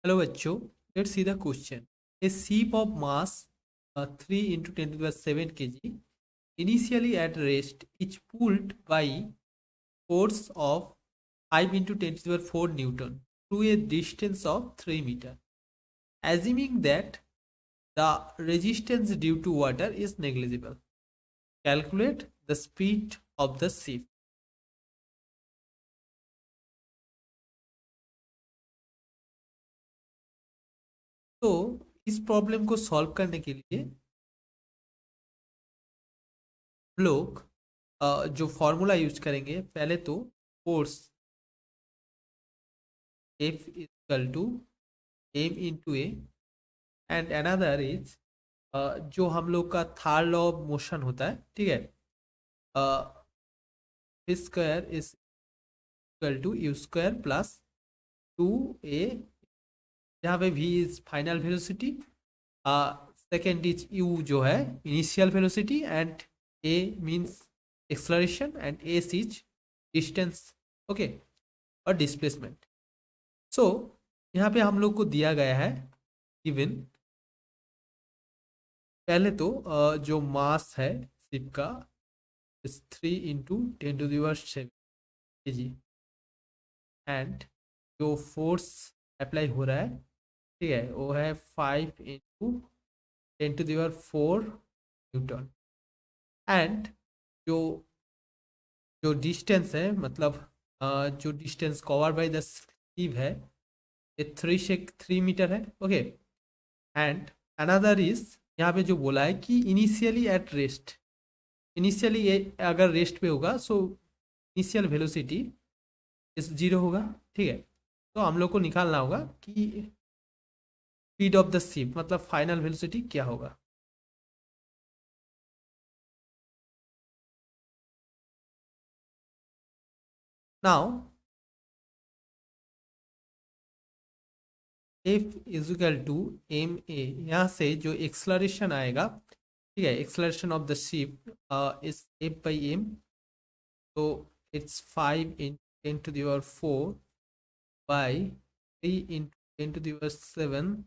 Hello बच्चों, let's see the question. A ship of mass 3 into 10 to the 7 kg initially at rest is pulled by force of 5 into 10 to the 4 Newton through a distance of 3 meter. Assuming that the resistance due to water is negligible, calculate the speed of the ship. तो इस problem को solve करने के लिए हम लोग जो formula use करेंगे, पहले तो force F is equal to m into a and another is जो हम लोग का थर्ड लॉ ऑफ मोशन होता है, ठीक है, square is equal to u square plus 2a, जहाँ पे v is final velocity, second is u जो है initial velocity and a means acceleration and s is distance, okay, और डिस्प्लेसमेंट. सो यहाँ पे हम लोग को दिया गया है गिवन, पहले तो जो मास है शिप का इस 3 इंटू 10⁻⁷ kg एंड जो फोर्स अप्लाई हो रहा है, ठीक है, वो है 5 इंटू 10⁴ न्यूटन. एंड जो जो डिस्टेंस है, मतलब जो distance cover by the ship है, ये 3 मीटर है, ओके. एंड अनदर इज यहाँ पे जो बोला है कि इनिशियली एट रेस्ट, इनिशियली ये अगर रेस्ट पे होगा सो इनिशियल वेलोसिटी इस 0 होगा, ठीक है. तो हम लोग को निकालना होगा कि स्पीड ऑफ द शिप मतलब फाइनल वेलोसिटी क्या होगा. Now F is equal to M A, यहाँ से जो एक्सलरेशन आएगा, ठीक है, acceleration of the ship is F by M, तो it's 5 in 10⁴ by 3 in 10⁷,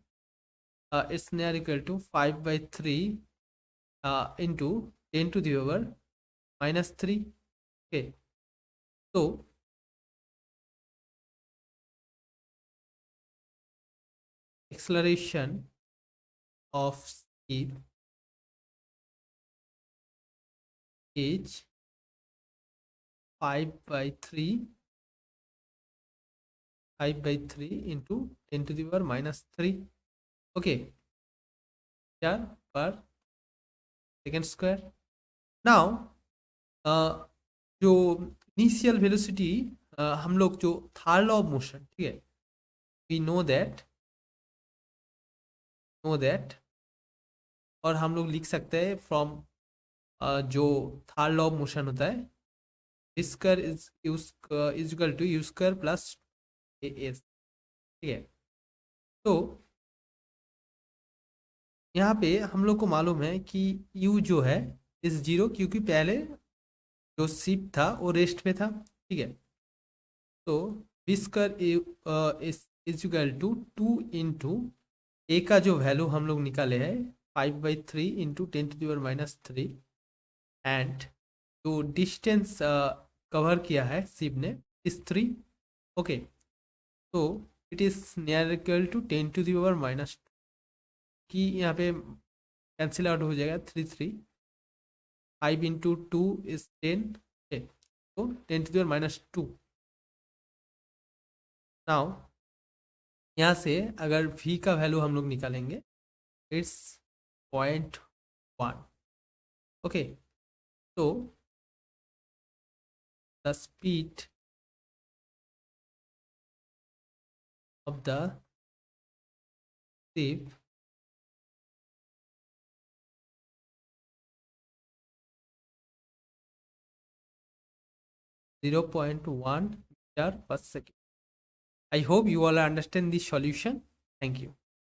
it's near equal to 5 by 3 into 10⁻⁻3. Okay, so acceleration of ship is 5 by 3 into 10⁻⁻3, okay, metre पर second square. Now जो initial velocity, हम लोग जो third law of motion, ठीक है, we know that और हम लोग लिख सकते हैं फ्रॉम जो थर्ड लॉ ऑफ मोशन होता है, square is equal to u square plus a s, ठीक है. तो यहाँ पे हम लोग को मालूम है कि u जो है इस 0, क्योंकि पहले जो शिप था वो रेस्ट पे था, ठीक है. तो v square is equal to 2 into A का जो वैल्यू हम लोग निकाले हैं 5 बाई 3 इंटू 10⁻⁻3 एंड जो डिस्टेंस कवर किया है शिप ने इस 3, ओके. तो it is near equal to 10⁻⁻2 की यहाँ पे कैंसिल आउट हो जाएगा, 3 5 इंटू 2 इज 10, तो 10⁻⁻2. नाउ यहाँ से अगर v का वैल्यू हम लोग निकालेंगे, इट्स 0.1, ओके. तो the speed of the ship (0.1 meter per second). I hope you all understand this solution. Thank you.